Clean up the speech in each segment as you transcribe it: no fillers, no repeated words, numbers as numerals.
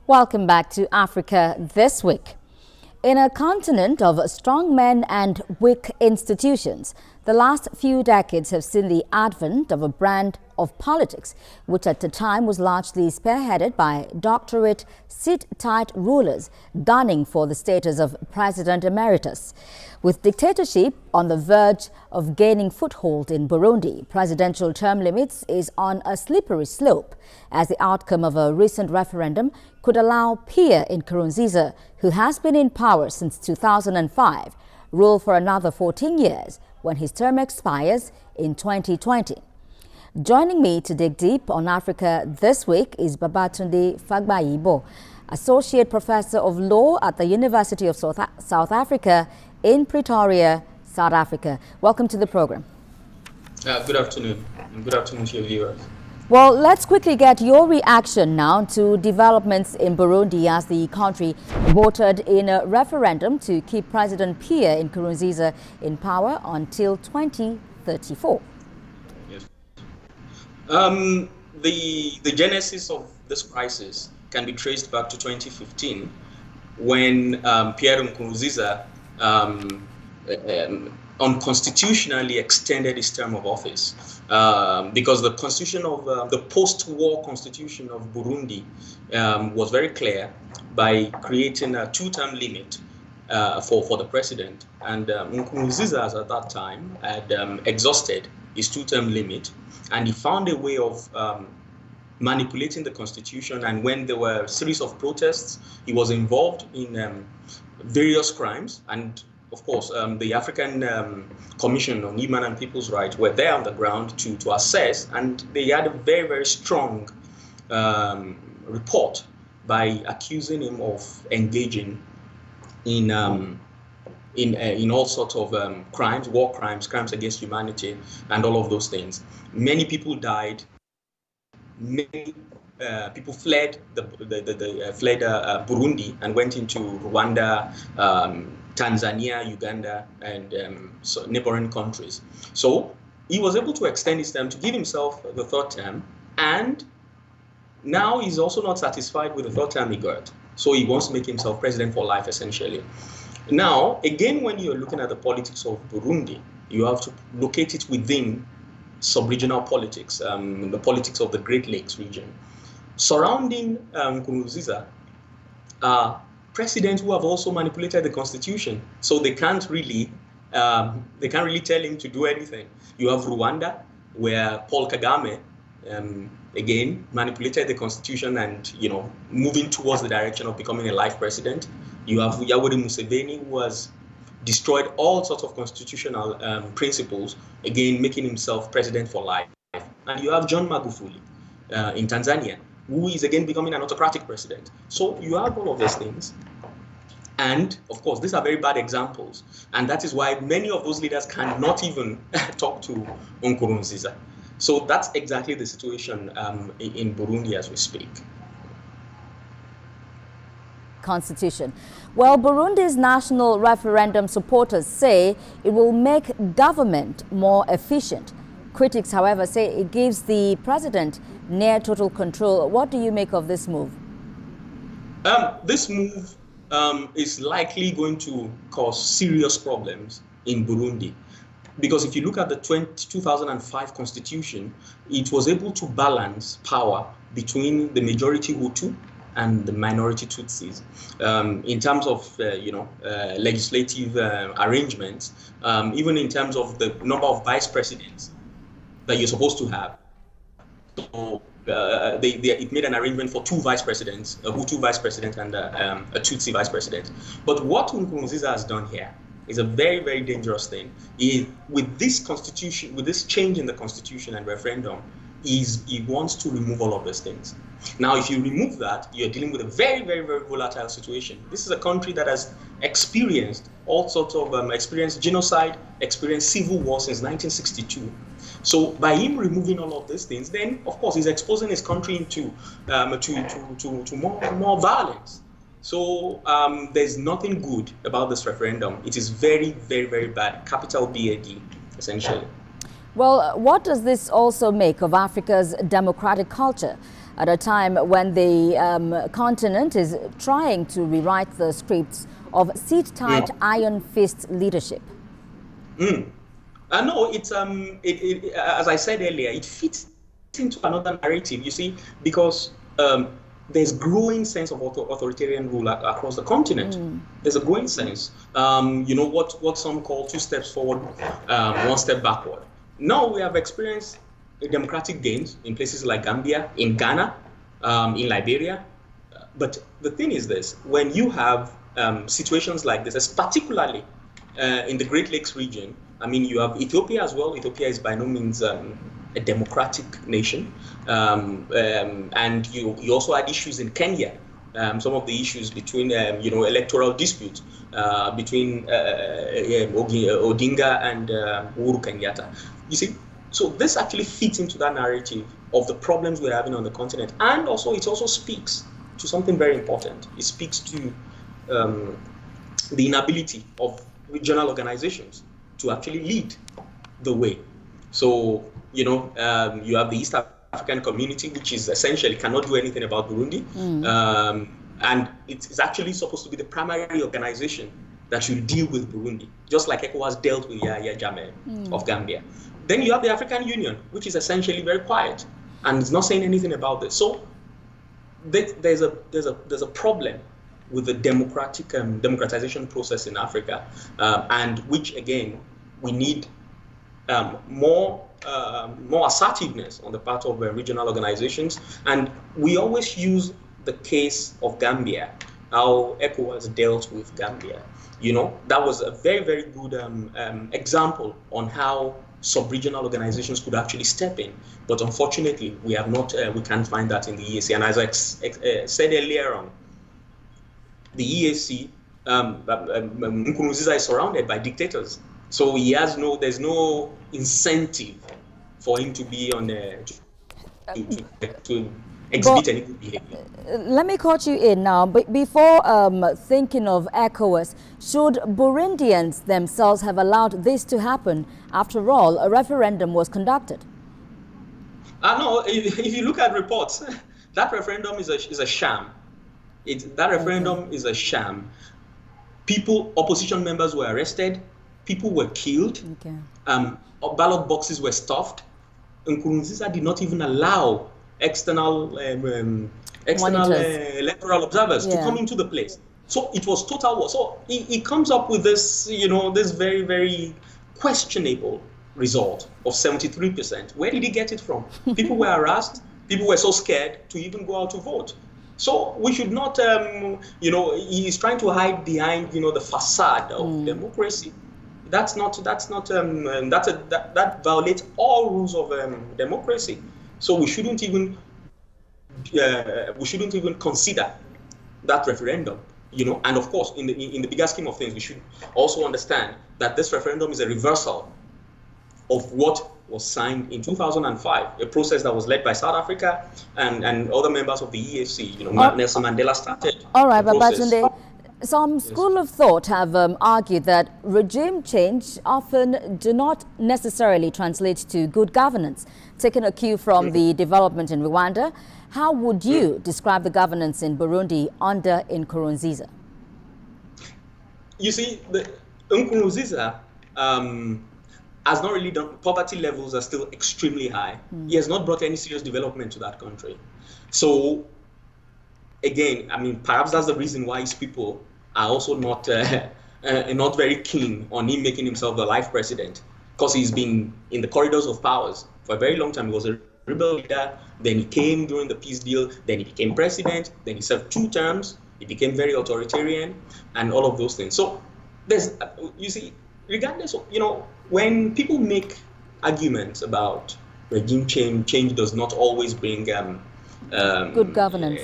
Welcome back to Africa This Week. In a continent of strong men and weak institutions, the last few decades have seen the advent of a brand of politics, which at the time was largely spearheaded by doctorate sit-tight rulers gunning for the status of President Emeritus. With dictatorship on the verge of gaining foothold in Burundi, presidential term limits is on a slippery slope, as the outcome of a recent referendum could allow Pierre Nkurunziza, who has been in power since 2005, rule for another 14 years when his term expires in 2020. Joining me to dig deep on Africa This Week is Babatunde Fagbayigbo, Associate Professor of Law at the University of South Africa in Pretoria, South Africa. Welcome to the program. Good afternoon, and good afternoon to your viewers. Well, let's quickly get your reaction now to developments in Burundi as the country voted in a referendum to keep President Pierre Nkurunziza in power until 2034. Yes. The genesis of this crisis can be traced back to 2015 when Pierre Nkurunziza unconstitutionally extended his term of office because the constitution of the post-war constitution of Burundi was very clear by creating a two-term limit for the president, and Nkurunziza at that time had exhausted his two-term limit, and he found a way of manipulating the constitution. And when there were a series of protests, he was involved in various crimes. And of course, the African Commission on Human and People's Rights were there on the ground to assess, and they had a very, very strong report by accusing him of engaging in all sorts of crimes, war crimes, crimes against humanity, and all of those things. Many people died. Many people fled Burundi and went into Rwanda, Tanzania, Uganda, and neighboring countries. So he was able to extend his term to give himself the third term, and now he's also not satisfied with the third term he got. So he wants to make himself president for life, essentially. Now, again, when you're looking at the politics of Burundi, you have to locate it within sub-regional politics, the politics of the Great Lakes region. Surrounding Nkurunziza are presidents who have also manipulated the constitution, so they can't really tell him to do anything. You have Rwanda, where Paul Kagame again manipulated the constitution and moving towards the direction of becoming a life president. You have Yoweri Museveni, who has destroyed all sorts of constitutional principles, again making himself president for life. And you have John Magufuli in Tanzania, who is again becoming an autocratic president. So you have all of these things. And of course, these are very bad examples. And that is why many of those leaders cannot even talk to Nkurunziza. So that's exactly the situation in Burundi as we speak. Constitution. Well, Burundi's national referendum supporters say it will make government more efficient. Critics, however, say it gives the president near total control. What do you make of this move? This move is likely going to cause serious problems in Burundi. Because if you look at the 2005 constitution, it was able to balance power between the majority Hutu and the minority Tutsis. In terms of legislative arrangements, even in terms of the number of vice presidents that you're supposed to have. So it made an arrangement for two vice presidents, a Hutu vice president and a Tutsi vice president. But what Nkurunziza has done here is a very, very dangerous thing. With this constitution, with this change in the constitution and referendum, he wants to remove all of these things. Now, if you remove that, you're dealing with a very, very, very volatile situation. This is a country that has experienced all sorts of experienced genocide, experienced civil war since 1962. So by him removing all of these things, then of course he's exposing his country into to more violence. So there's nothing good about this referendum. It is very, very, very bad. Capital BAD, essentially. Well, what does this also make of Africa's democratic culture? at a time when the continent is trying to rewrite the scripts of seat-tight iron fist leadership? No, it's as I said earlier, it fits into another narrative. You see, because there's growing sense of authoritarian rule across the continent. There's a growing sense. What some call 2 steps forward, 1 step backward. Now we have experienced democratic gains in places like Gambia, in Ghana, in Liberia. But the thing is this: when you have situations like this, particularly in the Great Lakes region, I mean, you have Ethiopia as well. Ethiopia is by no means a democratic nation. And you also had issues in Kenya, some of the issues between, electoral disputes between Odinga and Uhuru Kenyatta. You see, so this actually fits into that narrative of the problems we're having on the continent. And also, it also speaks to something very important. It speaks to the inability of regional organizations to actually lead the way. So, you have the East African community, which is essentially cannot do anything about Burundi. And it's actually supposed to be the primary organization that should deal with Burundi, just like ECOWAS dealt with Yahya Jammeh of Gambia. Then you have the African Union, which is essentially very quiet and is not saying anything about this. So there's a problem with the democratization process in Africa, and which again we need more assertiveness on the part of regional organizations. And we always use the case of Gambia, how ECOWAS dealt with Gambia. That was a very, very good example on how sub-regional organizations could actually step in. But unfortunately, we can't find that in the EAC. And as I said earlier on, the EAC, Nkurunziza is surrounded by dictators. So there's no incentive for him to be on to exhibit any good behavior. Let me cut you in now. But before thinking of ECOWAS, should Burundians themselves have allowed this to happen? After all, a referendum was conducted. No, if you look at reports, that referendum is a sham. That referendum is a sham. Opposition members were arrested. People were killed. Ballot boxes were stuffed. Nkurunziza did not even allow external electoral observers to come into the place. So it was total war. So he comes up with this, this very, very questionable result of 73%. Where did he get it from? People were harassed. People were so scared to even go out to vote. So we should not, he's trying to hide behind, the facade of democracy. That violates all rules of democracy. So we shouldn't even consider that referendum. And of course, in the bigger scheme of things, we should also understand that this referendum is a reversal of what was signed in 2005, a process that was led by South Africa and other members of the EAC. Nelson Mandela started. All right, Babatunde. Some school of thought have argued that regime change often do not necessarily translate to good governance. Taking a cue from the development in Rwanda, how would you describe the governance in Burundi under Nkurunziza? You see, Nkurunziza has not really done. Poverty levels are still extremely high. He has not brought any serious development to that country. So, again, I mean, perhaps that's the reason why his people are also not very keen on him making himself the life president, because he's been in the corridors of powers for a very long time. He was a rebel leader, then he came during the peace deal, then he became president, then he served 2 terms, he became very authoritarian, and all of those things. So there's, you see, regardless of, when people make arguments about regime change does not always bring good governance.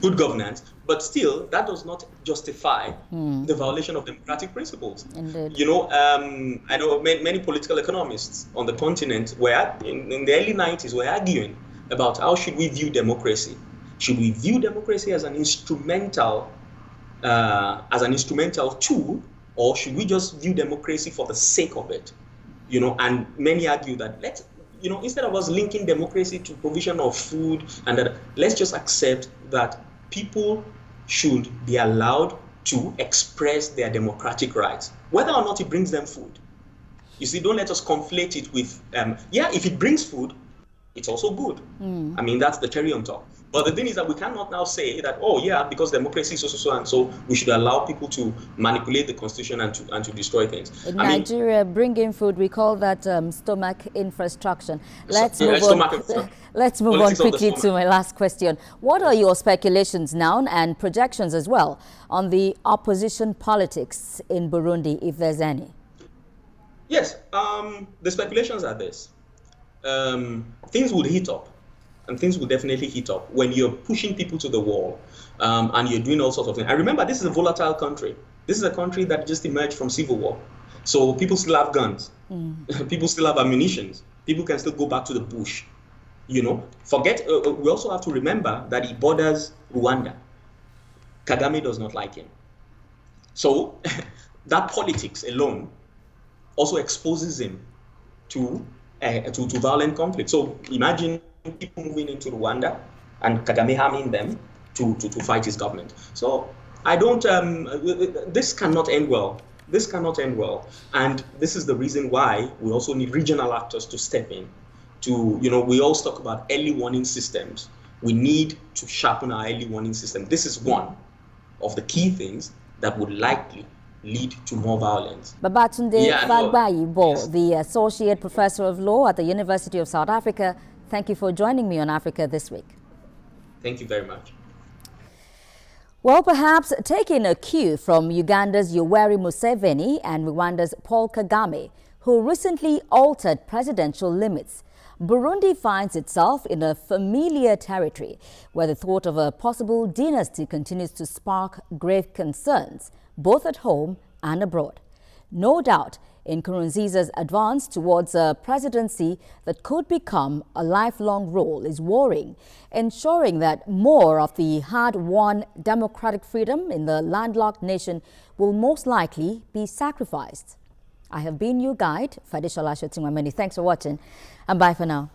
Good governance, but still that does not justify the violation of democratic principles. Indeed. I know many political economists on the continent were in the early 90s were arguing about how should we view democracy. Should we view democracy as an instrumental tool, or should we just view democracy for the sake of it? And many argue that instead of us linking democracy to provision of food, and that, let's just accept that people should be allowed to express their democratic rights, whether or not it brings them food. You see, don't let us conflate it with, if it brings food, it's also good. I mean, that's the cherry on top. But the thing is that we cannot now say that, because democracy is so and so, we should allow people to manipulate the constitution and to destroy things. In Nigeria, bringing food, we call that stomach infrastructure. Let's move on quickly to my last question. What are your speculations now and projections as well on the opposition politics in Burundi, if there's any? Yes, the speculations are this. Things would heat up, and things will definitely heat up when you're pushing people to the wall, and you're doing all sorts of things. And remember, this is a volatile country. This is a country that just emerged from civil war. So people still have guns. People still have ammunition. People can still go back to the bush. We also have to remember that he borders Rwanda. Kagame does not like him. So that politics alone also exposes him to violent conflict. So imagine people moving into Rwanda and Kagame harming them to fight his government. So I don't, this cannot end well. This cannot end well. And this is the reason why we also need regional actors to step in. We always talk about early warning systems. We need to sharpen our early warning system. This is one of the key things that would likely lead to more violence. Babatunde Fagbayigbo, the Associate Professor of Law at the University of South Africa, thank you for joining me on Africa This Week. Thank you very much. Well, perhaps taking a cue from Uganda's Yoweri Museveni and Rwanda's Paul Kagame, who recently altered presidential limits, Burundi finds itself in a familiar territory where the thought of a possible dynasty continues to spark grave concerns, both at home and abroad. No doubt, Nkurunziza's advance towards a presidency that could become a lifelong role is worrying, ensuring that more of the hard-won democratic freedom in the landlocked nation will most likely be sacrificed. I have been your guide, Fadishola Shotingwa. Many thanks for watching, and bye for now.